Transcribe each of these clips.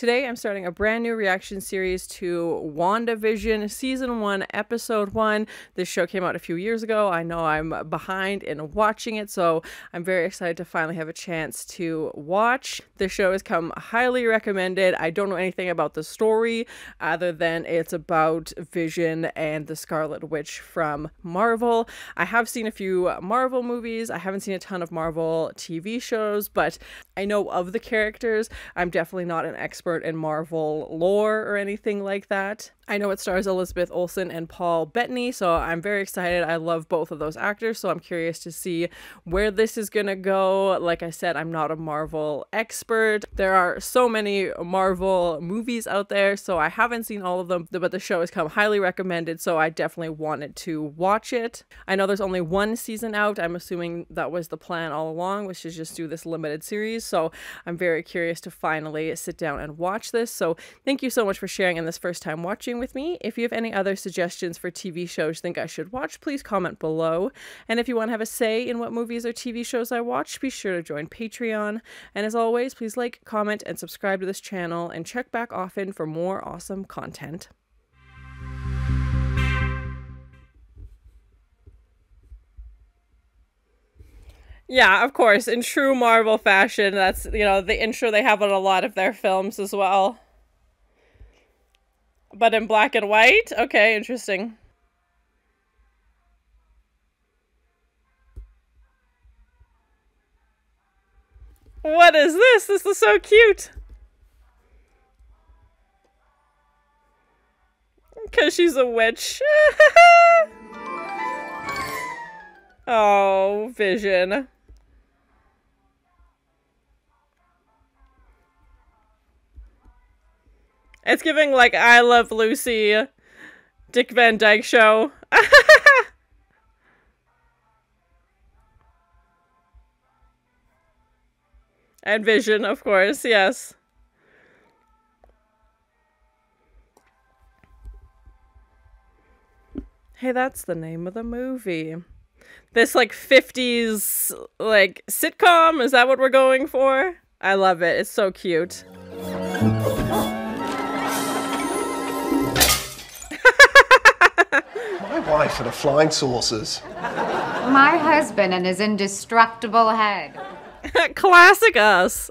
Today I'm starting a brand new reaction series to Wandavision Season 1, Episode 1. This show came out a few years ago. I know I'm behind in watching it, so I'm very excited to finally have a chance to watch. This show has come highly recommended. I don't know anything about the story other than it's about Vision and the Scarlet Witch from Marvel. I have seen a few Marvel movies. I haven't seen a ton of Marvel TV shows, but I know of the characters. I'm definitely not an expert in Marvel lore or anything like that. I know it stars Elizabeth Olsen and Paul Bettany, so I'm very excited. I love both of those actors, so I'm curious to see where this is gonna go. Like I said, I'm not a Marvel expert. There are so many Marvel movies out there, so I haven't seen all of them, but the show has come highly recommended, so I definitely wanted to watch it. I know there's only one season out. I'm assuming that was the plan all along, was to just do this limited series, so I'm very curious to finally sit down and watch this. So thank you so much for sharing in this first time watching with me. If you have any other suggestions for TV shows you think I should watch, please comment below. And if you want to have a say in what movies or TV shows I watch, be sure to join Patreon. And as always, please like, comment, and subscribe to this channel, and check back often for more awesome content. Yeah, of course, in true Marvel fashion, that's, you know, the intro they have on a lot of their films as well. But in black and white? Okay, interesting. What is this? This is so cute. Because she's a witch. Oh, Vision. It's giving, like, I Love Lucy, Dick Van Dyke Show. And Vision, of course, yes. Hey, that's the name of the movie. This, like, 50s, like, sitcom? Is that what we're going for? I love it. It's so cute. My wife and her flying saucers. My husband and his indestructible head. Classic us.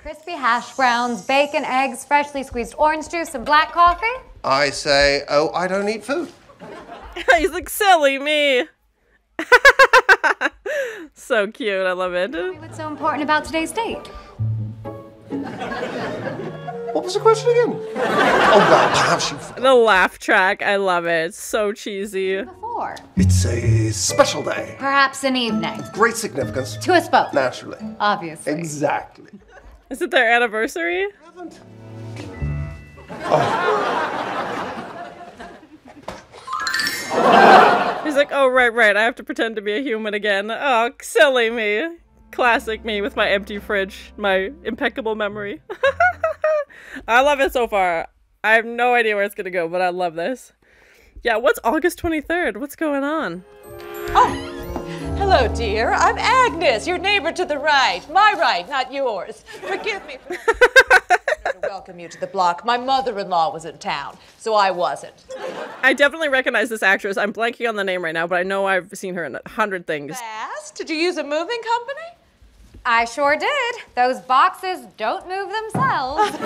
Crispy hash browns, bacon, eggs, freshly squeezed orange juice, and black coffee. I say, oh, I don't eat food. He's like, silly me. So cute. I love it. What's so important about today's date? What was the question again? Oh, well, perhaps you... The laugh track. I love it. It's so cheesy. Before. It's a special day. Perhaps an evening. Great significance. To us both. Naturally. Obviously. Exactly. Is it their anniversary? Haven't. Oh. He's like, oh, right. I have to pretend to be a human again. Oh, silly me. Classic me with my empty fridge. My impeccable memory. I love it so far. I have no idea where it's gonna go, but I love this. Yeah, what's August 23rd? What's going on? Oh, hello, dear. I'm Agnes, your neighbor to the right. My right, not yours. Forgive me for to welcome you to the block. My mother-in-law was in town, so I wasn't. I definitely recognize this actress. I'm blanking on the name right now, but I know I've seen her in 100 things. Fast? Did you use a moving company? I sure did. Those boxes don't move themselves.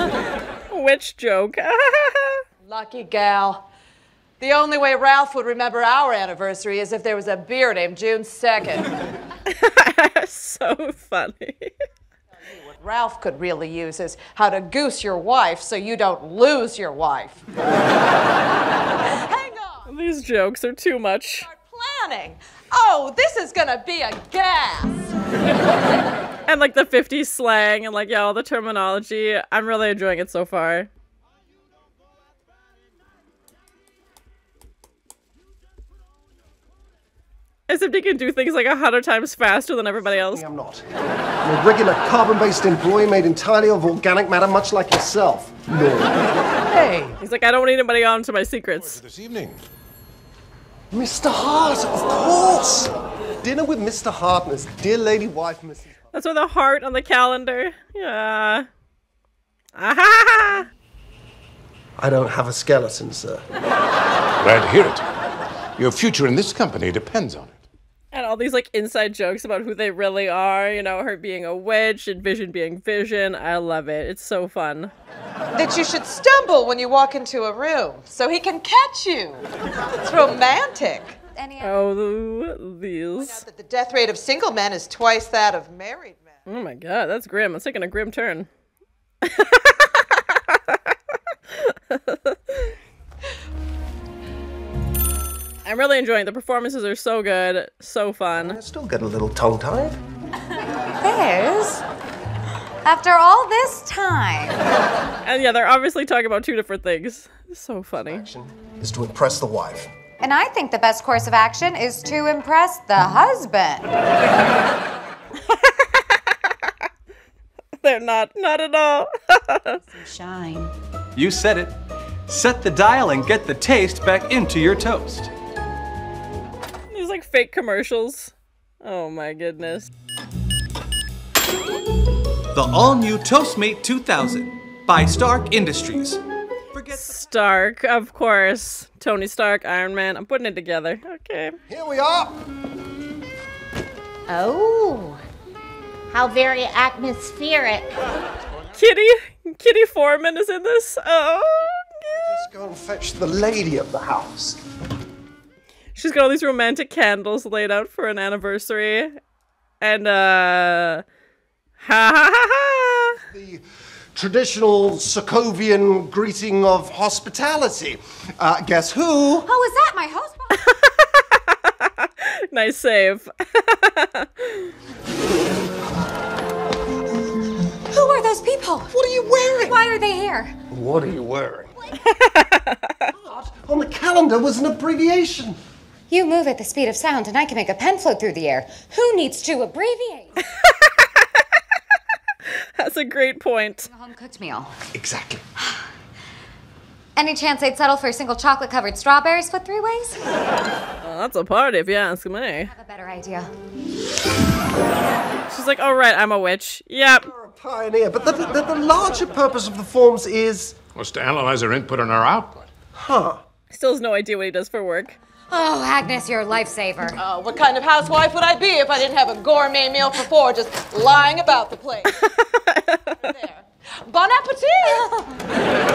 Which joke? Lucky gal. The only way Ralph would remember our anniversary is if there was a beer named June 2nd. So funny. What Ralph could really use is how to goose your wife so you don't lose your wife. Hang on. These jokes are too much. Start planning. Oh, this is gonna be a gas. And like the 50s slang and like, yeah, all the terminology. I'm really enjoying it so far. Except he can do things like 100 times faster than everybody else. I'm not. I'm a regular carbon-based employee made entirely of organic matter, much like yourself. No. Hey. He's like, I don't want anybody on to my secrets. This evening. Mr. Hart, of course! Dinner with Mr. Hart and his dear lady wife, Mrs. Hart. That's with a heart on the calendar. Yeah. Ah! I don't have a skeleton, sir. Glad to hear it. Your future in this company depends on it. And all these like inside jokes about who they really are, you know, her being a witch and Vision being Vision. I love it. It's so fun. That you should stumble when you walk into a room so he can catch you. It's romantic. Oh, these. Point out that the death rate of single men is twice that of married men. Oh my god, that's grim. It's taking a grim turn. I'm really enjoying it. The performances are so good, so fun. I still get a little tongue-tied. Liz, after all this time. And yeah, they're obviously talking about two different things. So funny. Action is to impress the wife. And I think the best course of action is to impress the husband. They're not at all. Shine. You said it. Set the dial and get the taste back into your toast. These like fake commercials. Oh my goodness. The all-new Toastmate 2000 by Stark Industries. Stark, of course. Tony Stark, Iron Man. I'm putting it together. Okay. Here we are. Oh, how very atmospheric. Kitty Foreman is in this. Oh. Let's go and fetch the lady of the house. She's got all these romantic candles laid out for an anniversary. And, ha ha ha ha! The traditional Sokovian greeting of hospitality. Guess who? Oh, is that my husband? Nice save. Who are those people? What are you wearing? Why are they here? What are you wearing? On the calendar was an abbreviation. You move at the speed of sound and I can make a pen float through the air. Who needs to abbreviate? That's a great point. A home-cooked meal. Exactly. Any chance they'd settle for single chocolate-covered strawberries split three ways? Well, that's a party if you ask me. I have a better idea. She's like, oh right, I'm a witch. Yep. You're a pioneer, but the larger purpose of the forms is... Was to analyze our input and our output. Huh. Still has no idea what he does for work. Oh, Agnes, you're a lifesaver. Oh, what kind of housewife would I be if I didn't have a gourmet meal for four just lying about the place? There. Bon appetit!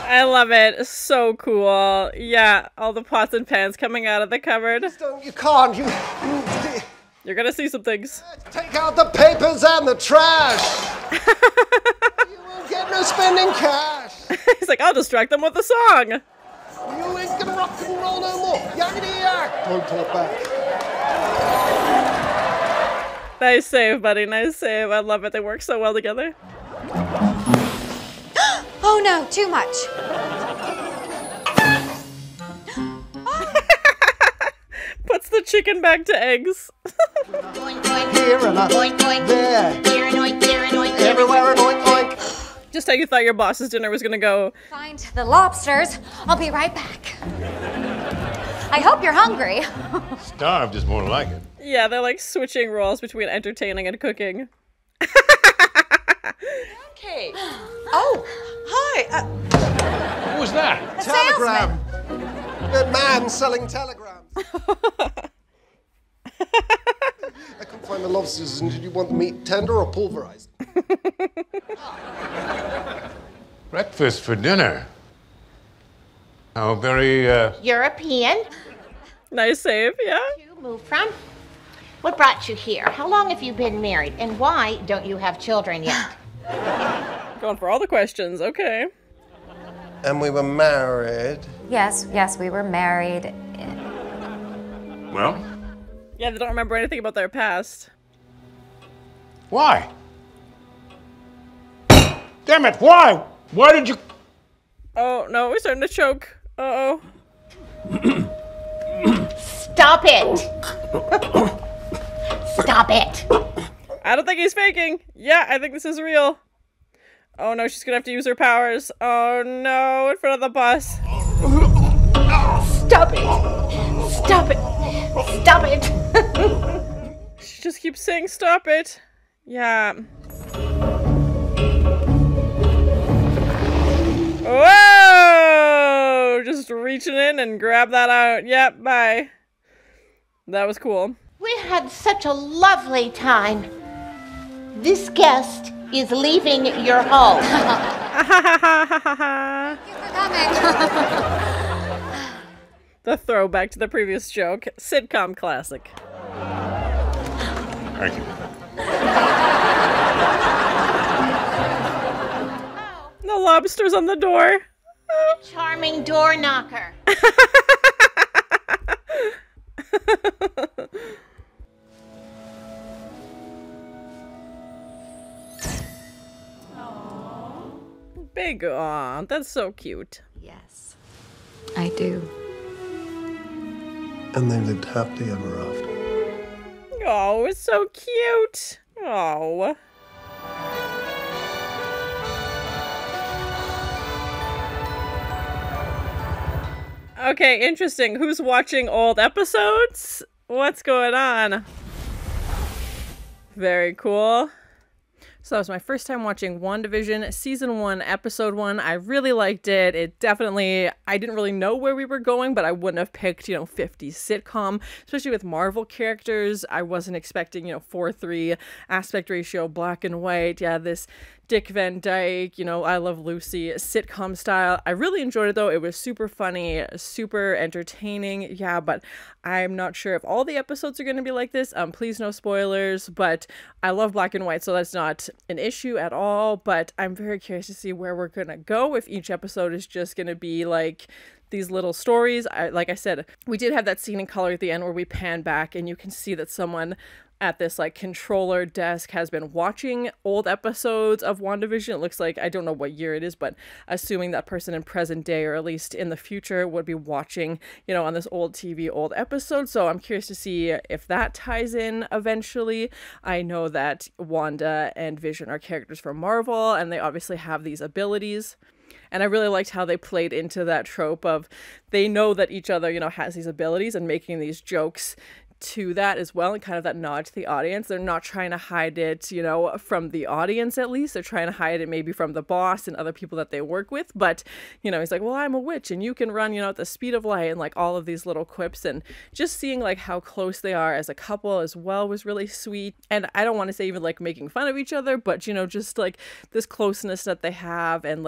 I love it. So cool. Yeah, all the pots and pans coming out of the cupboard. You can't. You're gonna see some things. Take out the papers and the trash. You won't get no spending cash. He's like, I'll distract them with a song. You ain't gonna rock and roll no more. Yakety yak. Don't talk back. Nice save, buddy. Nice save. I love it. They work so well together. Oh no, too much. Puts the chicken back to eggs. Oink, oink. Here and Oink, oink. there. Here and oink, there and oink. Everywhere and oink oink. Just how you thought your boss's dinner was gonna go. Find the lobsters. I'll be right back. I hope you're hungry. Starved is more like it. Yeah, they're like switching roles between entertaining and cooking. Okay. Oh, hi. What was that? Telegram. That man selling telegrams. I couldn't find the lobsters, and did you want the meat tender or pulverized? Breakfast for dinner. How very, European. Nice save, yeah. You moved from? What brought you here? How long have you been married? And why don't you have children yet? Going for all the questions, okay. And we were married. Yes, we were married. well, Yeah, they don't remember anything about their past. why? Damn it, why? Why did you... Oh, no, we're starting to choke. Uh-oh. Stop it! Stop it! I don't think he's faking. Yeah, I think this is real. Oh no, she's gonna have to use her powers. Oh no, in front of the bus. Stop it! Stop it! Stop it! She just keeps saying stop it. Yeah. Whoa! Just reaching in and grab that out. Yep, bye. That was cool. We had such a lovely time. This guest is leaving your home. Thank you for coming. The throwback to the previous joke. Sitcom classic. Thank you. The lobster's on the door. Charming door knocker. Big aw, that's so cute. Yes, I do. And they lived happily ever after. Oh, it's so cute. Oh. Okay, interesting. Who's watching old episodes? What's going on? Very cool. So that was my first time watching Wandavision, Season 1, Episode 1. I really liked it. It definitely, I didn't really know where we were going, but I wouldn't have picked, 50s sitcom, especially with Marvel characters. I wasn't expecting, 4:3 aspect ratio, black and white. Yeah, this Dick Van Dyke, I Love Lucy sitcom style. I really enjoyed it though. It was super funny, super entertaining. Yeah, but I'm not sure if all the episodes are going to be like this. Please no spoilers, but I love black and white, so that's not an issue at all. But I'm very curious to see where we're going to go, if each episode is just going to be like these little stories. Like I said, we did have that scene in color at the end where we pan back and you can see that someone at this controller desk has been watching old episodes of WandaVision. It looks like, I don't know what year it is, but assuming that person in present day, or at least in the future, would be watching, on this old TV, old episode. So I'm curious to see if that ties in eventually. I know that Wanda and Vision are characters from Marvel, and they obviously have these abilities. And I really liked how they played into that trope of they know that each other, has these abilities, and making these jokes to that as well, and kind of that nod to the audience. They're not trying to hide it, from the audience at least. They're trying to hide it maybe from the boss and other people that they work with. But, he's like, well, I'm a witch and you can run, at the speed of light, and all of these little quips, and just seeing how close they are as a couple as well was really sweet. And I don't want to say even making fun of each other, but, just this closeness that they have, and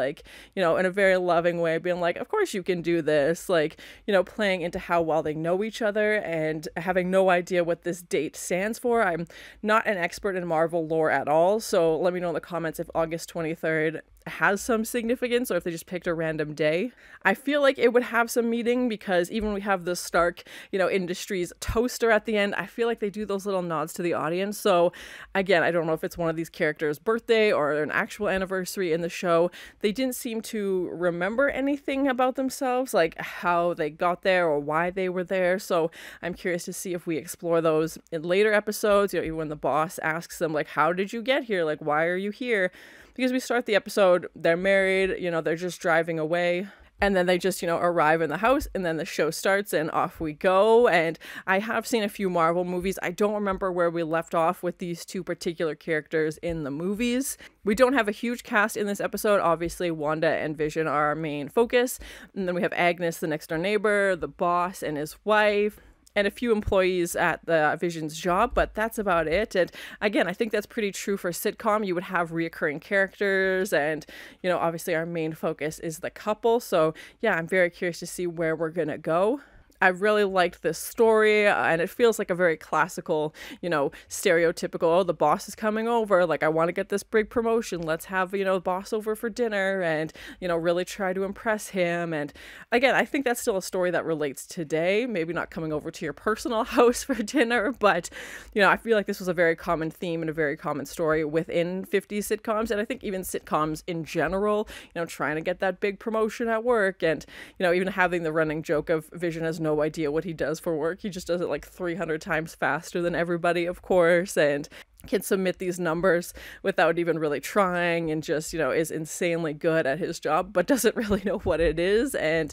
in a very loving way, being like, of course you can do this, playing into how well they know each other, and having no idea what this date stands for. I'm not an expert in Marvel lore at all, so let me know in the comments if August 23rd has some significance, or if they just picked a random day. I feel like it would have some meaning, because even we have the Stark, Industries toaster at the end, I feel like they do those little nods to the audience. So again, I don't know if it's one of these characters' birthday or an actual anniversary in the show. They didn't seem to remember anything about themselves, like how they got there or why they were there. So I'm curious to see if we explore those in later episodes, even when the boss asks them, how did you get here? Why are you here? Because we start the episode, they're married, they're just driving away. And then they just, arrive in the house, and then the show starts and off we go. And I have seen a few Marvel movies. I don't remember where we left off with these two particular characters in the movies. We don't have a huge cast in this episode. Obviously, Wanda and Vision are our main focus. And then we have Agnes, the next door neighbor, the boss and his wife, and a few employees at the Vision's job, but that's about it. And again, I think that's pretty true for sitcom. You would have reoccurring characters, and obviously our main focus is the couple. So yeah, I'm very curious to see where we're gonna go. I really liked this story, and it feels like a very classical, stereotypical, oh, the boss is coming over, I want to get this big promotion, let's have, the boss over for dinner, and, really try to impress him. And again, I think that's still a story that relates today, maybe not coming over to your personal house for dinner, but, I feel like this was a very common theme and a very common story within 50s sitcoms, and I think even sitcoms in general, trying to get that big promotion at work, and, even having the running joke of Vision has no idea what he does for work. He just does it 300 times faster than everybody, of course, and can submit these numbers without even really trying, and just, is insanely good at his job, but doesn't really know what it is. And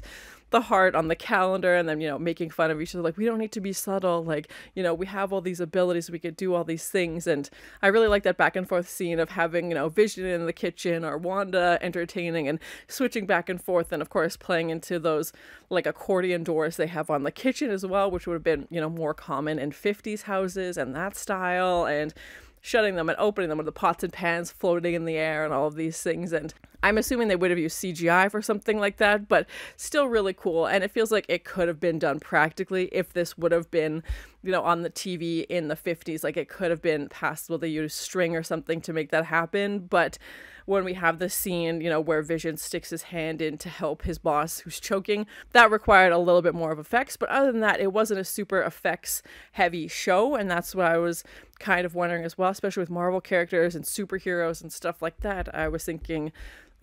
the heart on the calendar, and then, you know, making fun of each other, like, we don't need to be subtle, like, you know, we have all these abilities, we could do all these things. And I really like that back and forth scene of having, you know, Vision in the kitchen or Wanda entertaining and switching back and forth, and of course playing into those like accordion doors they have on the kitchen as well, which would have been, you know, more common in 50s houses and that style, and shutting them and opening them with the pots and pans floating in the air and all of these things. And I'm assuming they would have used CGI for something like that, but still really cool. And it feels like it could have been done practically if this would have been, you know, on the TV in the 50s. Like, it could have been possible to use string or something to make that happen. But when we have the scene, you know, where Vision sticks his hand in to help his boss who's choking, that required a little bit more of effects. But other than that, it wasn't a super effects heavy show. And that's what I was kind of wondering as well, especially with Marvel characters and superheroes and stuff like that. I was thinking,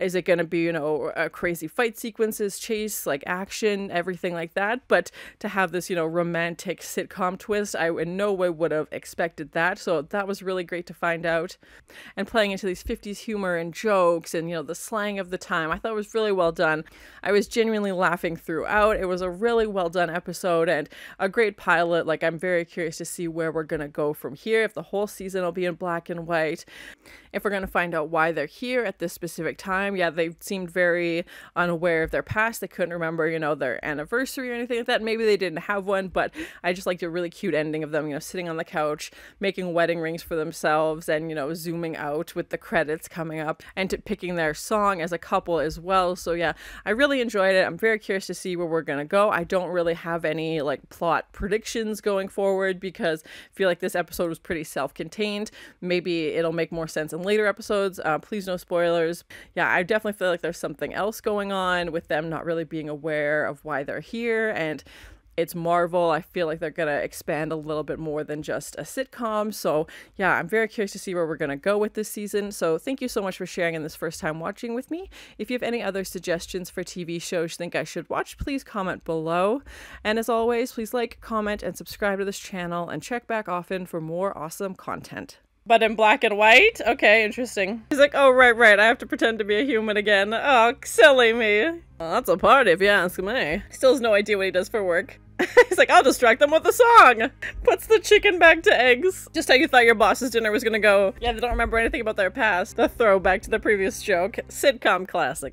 is it going to be, you know, crazy fight sequences, chase, like action, everything like that? But to have this, you know, romantic sitcom twist, I in no way would have expected that. So that was really great to find out. And playing into these 50s humor and jokes and, you know, the slang of the time, I thought it was really well done. I was genuinely laughing throughout. It was a really well done episode and a great pilot. Like, I'm very curious to see where we're going to go from here, if the whole season will be in black and white, if we're going to find out why they're here at this specific time. Yeah, they seemed very unaware of their past. They couldn't remember, you know, their anniversary or anything like that. Maybe they didn't have one, but I just liked a really cute ending of them, you know, sitting on the couch, making wedding rings for themselves and, you know, zooming out with the credits coming up and picking their song as a couple as well. So yeah, I really enjoyed it. I'm very curious to see where we're going to go. I don't really have any like plot predictions going forward because I feel like this episode was pretty self-contained. Maybe it'll make more sense in later episodes. Please no spoilers. Yeah, I definitely feel like there's something else going on with them not really being aware of why they're here, and it's Marvel. I feel like they're going to expand a little bit more than just a sitcom. So yeah, I'm very curious to see where we're going to go with this season. So thank you so much for sharing in this first time watching with me. If you have any other suggestions for TV shows you think I should watch, please comment below. And as always, please like, comment, and subscribe to this channel, and check back often for more awesome content. But in black and white? Okay, interesting. He's like, oh, right, I have to pretend to be a human again. Oh, silly me. Well, that's a party if you ask me. Still has no idea what he does for work. He's like, I'll distract them with a song. Puts the chicken back to eggs. Just how you thought your boss's dinner was gonna go. Yeah, they don't remember anything about their past. The throwback to the previous joke. Sitcom classic.